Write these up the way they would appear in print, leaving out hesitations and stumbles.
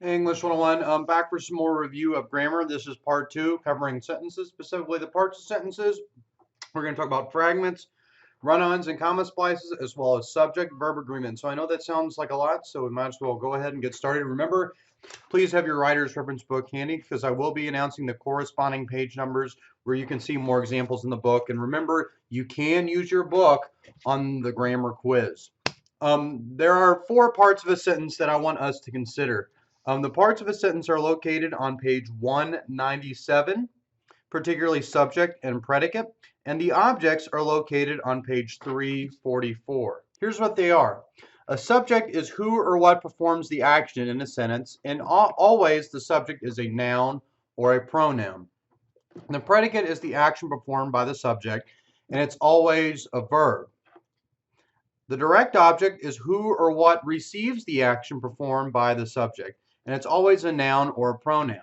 English 101, back for some more review of grammar. This is part two, covering sentences, specifically the parts of sentences. We're going to talk about fragments, run-ons, and comma splices, as well as subject verb agreement. So I know that sounds like a lot, so we might as well go ahead and get started. Remember, please have your writer's reference book handy because I will be announcing the corresponding page numbers where you can see more examples in the book. And remember, you can use your book on the grammar quiz. There are four parts of a sentence that I want us to consider. The parts of a sentence are located on page 197, particularly subject and predicate, and the objects are located on page 344. Here's what they are. A subject is who or what performs the action in a sentence, and always the subject is a noun or a pronoun. And the predicate is the action performed by the subject, and it's always a verb. The direct object is who or what receives the action performed by the subject, and it's always a noun or a pronoun.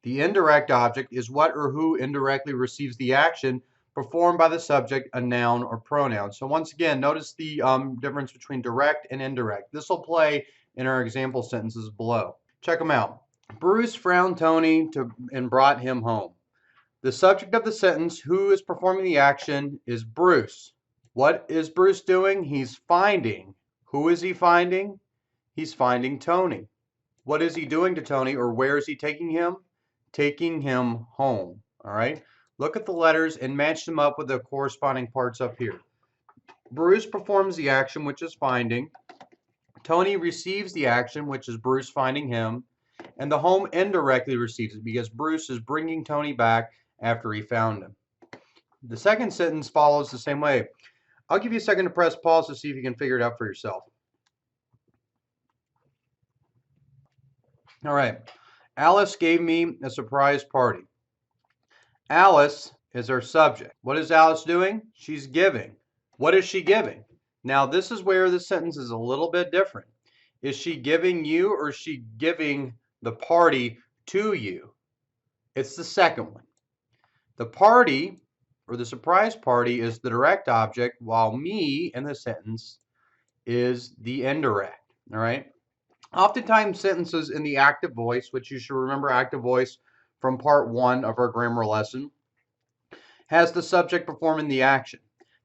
The indirect object is what or who indirectly receives the action performed by the subject, a noun or pronoun. So once again, notice the difference between direct and indirect. This will play in our example sentences below. Check them out. Bruce found Tony and brought him home. The subject of the sentence, who is performing the action, is Bruce. What is Bruce doing? He's finding. Who is he finding? He's finding Tony. What is he doing to Tony, or where is he taking him? Taking him home. All right? Look at the letters and match them up with the corresponding parts up here. Bruce performs the action, which is finding. Tony receives the action, which is Bruce finding him. And the home indirectly receives it because Bruce is bringing Tony back after he found him. The second sentence follows the same way. I'll give you a second to press pause to see if you can figure it out for yourself. All right. Alice gave me a surprise party. Alice is our subject. What is Alice doing? She's giving. What is she giving? Now, this is where the sentence is a little bit different. Is she giving you, or is she giving the party to you? It's the second one. The party, or the surprise party, is the direct object, while me in the sentence is the indirect. All right? Oftentimes sentences in the active voice, which you should remember active voice from part one of our grammar lesson, has the subject performing the action.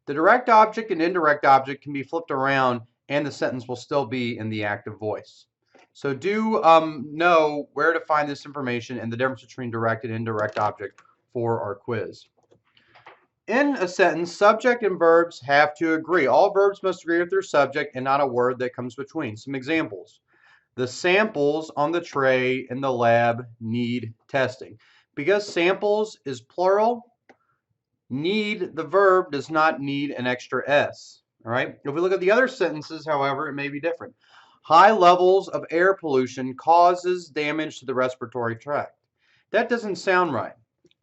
The direct object and indirect object can be flipped around and the sentence will still be in the active voice. So do know where to find this information and the difference between direct and indirect object for our quiz. In a sentence, subject and verbs have to agree. All verbs must agree with their subject and not a word that comes between. Some examples. The samples on the tray in the lab need testing. Because samples is plural, need, the verb, does not need an extra S. All right. If we look at the other sentences, however, it may be different. High levels of air pollution causes damage to the respiratory tract. That doesn't sound right.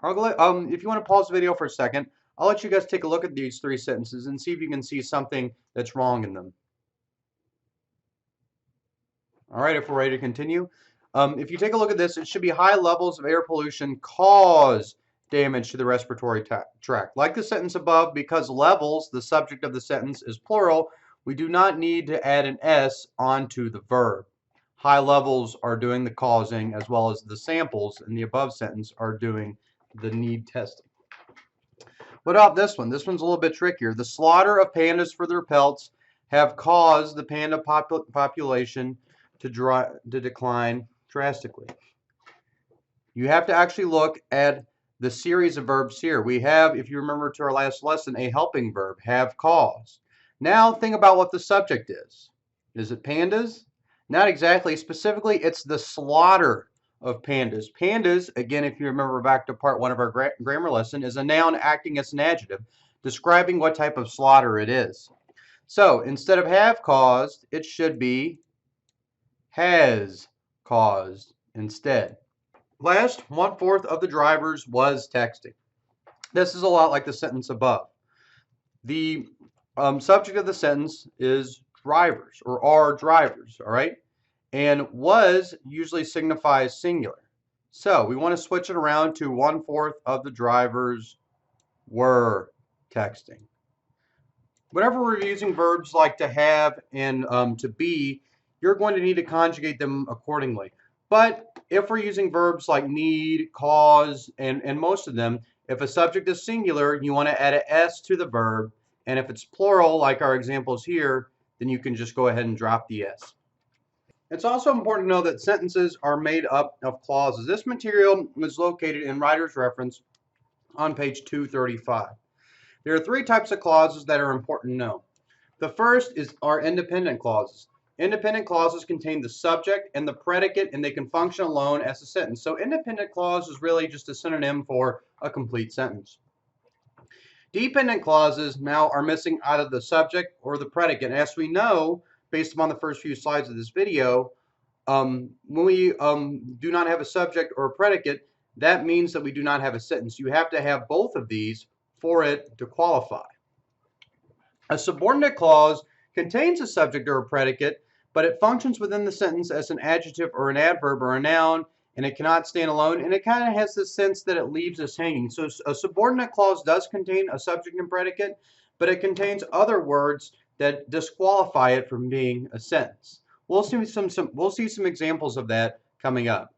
If you want to pause the video for a second, I'll let you guys take a look at these three sentences and see if you can see something that's wrong in them. All right, if we're ready to continue. If you take a look at this, it should be high levels of air pollution cause damage to the respiratory tract. Like the sentence above, because levels, the subject of the sentence, is plural, we do not need to add an S onto the verb. High levels are doing the causing, as well as the samples in the above sentence are doing the need testing. What about this one? This one's a little bit trickier. The slaughter of pandas for their pelts have caused the panda population to decline drastically. You have to actually look at the series of verbs here. We have, if you remember to our last lesson, a helping verb, have caused. Now think about what the subject is. Is it pandas? Not exactly. Specifically, it's the slaughter of pandas. Pandas, again, if you remember back to part one of our grammar lesson, is a noun acting as an adjective, describing what type of slaughter it is. So instead of have caused, it should be has caused instead. Last, 1/4 of the drivers was texting. This is a lot like the sentence above. The subject of the sentence is drivers, or are drivers, all right? And was usually signifies singular. So we want to switch it around to 1/4 of the drivers were texting. Whenever we're using verbs like to have and to be, you're going to need to conjugate them accordingly. But if we're using verbs like need, cause, and most of them, if a subject is singular, you want to add an S to the verb. And if it's plural, like our examples here, then you can just go ahead and drop the S. It's also important to know that sentences are made up of clauses. This material is located in Writer's Reference on page 235. There are three types of clauses that are important to know. The first are independent clauses. Independent clauses contain the subject and the predicate, and they can function alone as a sentence. So independent clause is really just a synonym for a complete sentence. Dependent clauses now are missing either the subject or the predicate. And as we know, based upon the first few slides of this video, when we do not have a subject or a predicate, that means that we do not have a sentence. You have to have both of these for it to qualify. A subordinate clause contains a subject or a predicate, but it functions within the sentence as an adjective or an adverb or a noun, and it cannot stand alone, and it kind of has this sense that it leaves us hanging. So a subordinate clause does contain a subject and predicate, but it contains other words that disqualify it from being a sentence. We'll see some examples of that coming up.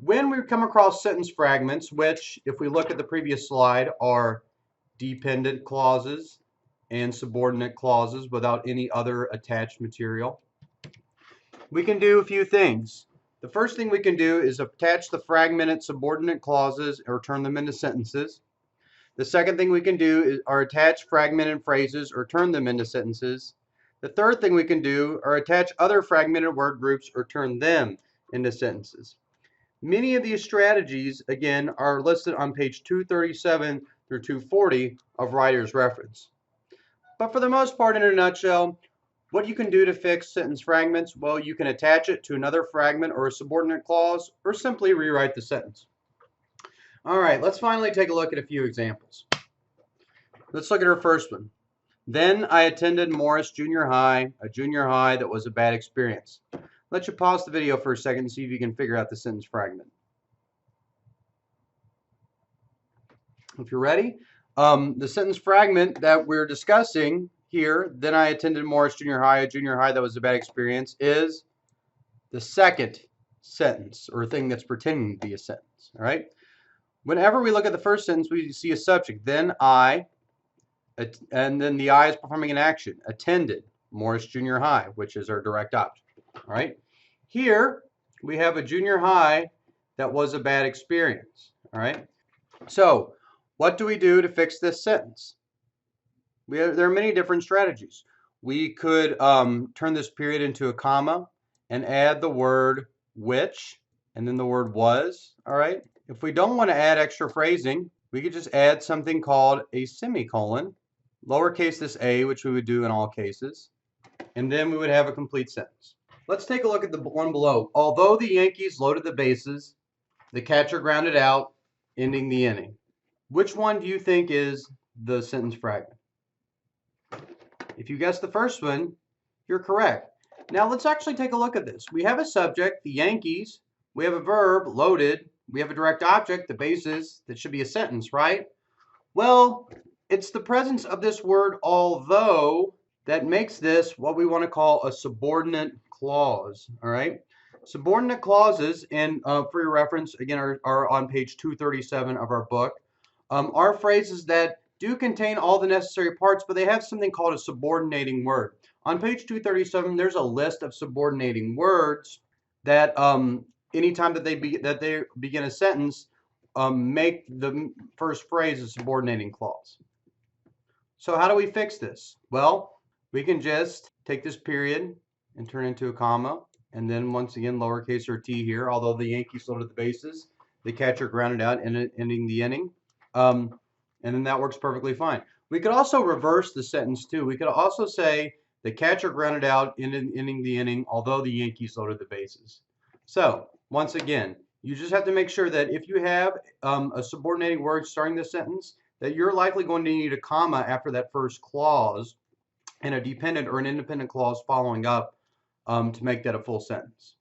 When we come across sentence fragments, which, if we look at the previous slide, are dependent clauses and subordinate clauses without any other attached material, we can do a few things. The first thing we can do is attach the fragmented subordinate clauses or turn them into sentences. The second thing we can do are attach fragmented phrases or turn them into sentences. The third thing we can do are attach other fragmented word groups or turn them into sentences. Many of these strategies, again, are listed on page 237 through 240 of Writer's Reference. But for the most part, in a nutshell, what you can do to fix sentence fragments, well, you can attach it to another fragment or a subordinate clause, or simply rewrite the sentence. All right, let's finally take a look at a few examples. Let's look at our first one. Then I attended Morris Junior High, a junior high that was a bad experience. Let you pause the video for a second and see if you can figure out the sentence fragment. If you're ready, the sentence fragment that we're discussing here, then I attended Morris Junior High, a junior high that was a bad experience, is the second sentence, or thing that's pretending to be a sentence. All right. Whenever we look at the first sentence, we see a subject. Then I, and then the I is performing an action. Attended Morris Junior High, which is our direct object. All right. Here we have a junior high that was a bad experience. All right. So what do we do to fix this sentence? There are many different strategies. We could turn this period into a comma and add the word which and then the word was. All right. If we don't want to add extra phrasing, we could just add something called a semicolon, lowercase this a, which we would do in all cases, and then we would have a complete sentence. Let's take a look at the one below. Although the Yankees loaded the bases, the catcher grounded out, ending the inning. Which one do you think is the sentence fragment? If you guessed the first one, you're correct. Now let's actually take a look at this. We have a subject, the Yankees. We have a verb, loaded. We have a direct object, the bases. That should be a sentence, right? Well, it's the presence of this word although that makes this what we want to call a subordinate clause. All right. Subordinate clauses, and for your reference, again, are on page 237 of our book, are phrases that do contain all the necessary parts, but they have something called a subordinating word. On page 237, there's a list of subordinating words that anytime that they begin a sentence, make the first phrase a subordinating clause. So how do we fix this? Well, we can just take this period and turn it into a comma, and then once again lowercase or t here. Although the Yankees loaded the bases, the catcher grounded out, ending the inning, and then that works perfectly fine. We could also reverse the sentence too. We could also say the catcher grounded out, ending the inning, although the Yankees loaded the bases. So once again, you just have to make sure that if you have a subordinating word starting the sentence, that you're likely going to need a comma after that first clause and a dependent or an independent clause following up to make that a full sentence.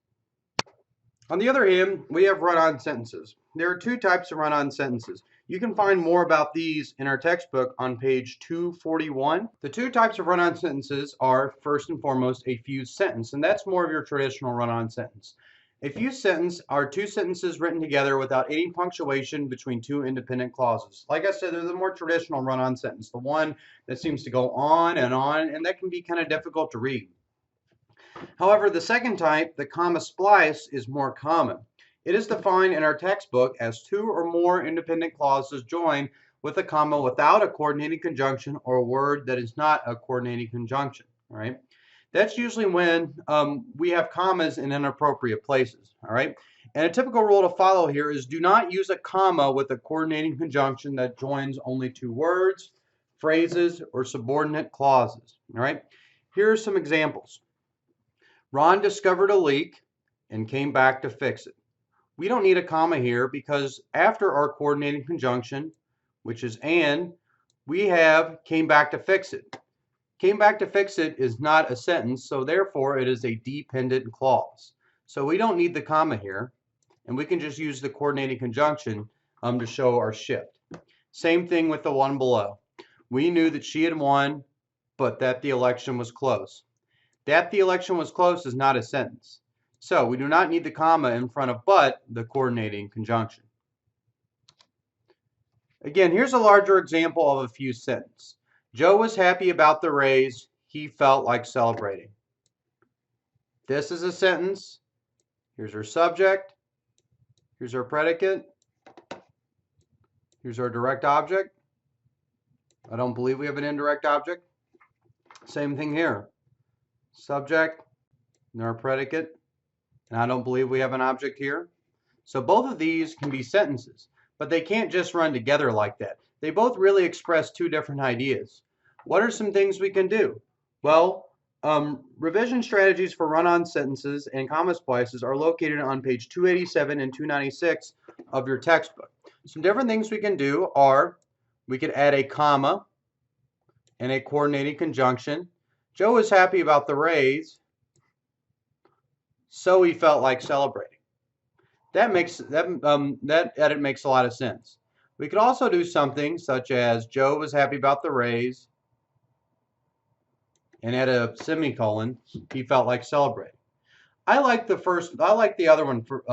On the other hand, we have run-on sentences. There are two types of run-on sentences. You can find more about these in our textbook on page 241. The two types of run-on sentences are, first and foremost, a fused sentence, and that's more of your traditional run-on sentence. A fused sentence are two sentences written together without any punctuation between two independent clauses. Like I said, they're the more traditional run-on sentence, the one that seems to go on, and that can be kind of difficult to read. However, the second type, the comma splice, is more common. It is defined in our textbook as two or more independent clauses joined with a comma without a coordinating conjunction or a word that is not a coordinating conjunction. All right? That's usually when we have commas in inappropriate places. All right? And a typical rule to follow here is do not use a comma with a coordinating conjunction that joins only two words, phrases, or subordinate clauses. All right? Here are some examples. Ron discovered a leak and came back to fix it. We don't need a comma here because after our coordinating conjunction, which is and, we have came back to fix it. Came back to fix it is not a sentence, so therefore it is a dependent clause. So we don't need the comma here, and we can just use the coordinating conjunction to show our shift. Same thing with the one below. We knew that she had won, but that the election was close. That the election was close is not a sentence. So we do not need the comma in front of but the coordinating conjunction. Again, here's a larger example of a fused sentence. Joe was happy about the raise. He felt like celebrating. This is a sentence. Here's our subject. Here's our predicate. Here's our direct object. I don't believe we have an indirect object. Same thing here. Subject and our predicate. And I don't believe we have an object here. So both of these can be sentences, but they can't just run together like that. They both really express two different ideas. What are some things we can do? Well, revision strategies for run-on sentences and comma splices are located on page 287 and 296 of your textbook. Some different things we can do are we could add a comma and a coordinating conjunction. Joe was happy about the raise, so he felt like celebrating. That edit makes a lot of sense. We could also do something such as Joe was happy about the raise, and add a semicolon. He felt like celebrating. I like the other one for.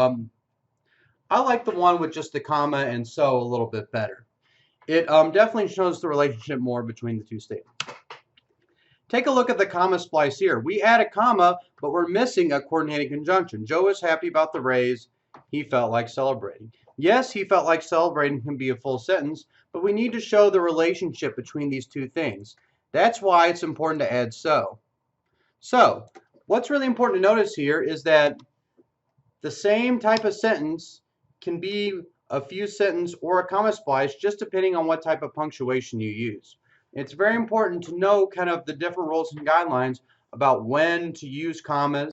I like the one with just the comma and so a little bit better. It definitely shows the relationship more between the two statements. Take a look at the comma splice here. We add a comma, but we're missing a coordinating conjunction. Joe was happy about the raise. He felt like celebrating. Yes, he felt like celebrating can be a full sentence, but we need to show the relationship between these two things. That's why it's important to add so. So, what's really important to notice here is that the same type of sentence can be a fused sentence or a comma splice just depending on what type of punctuation you use. It's very important to know kind of the different rules and guidelines about when to use commas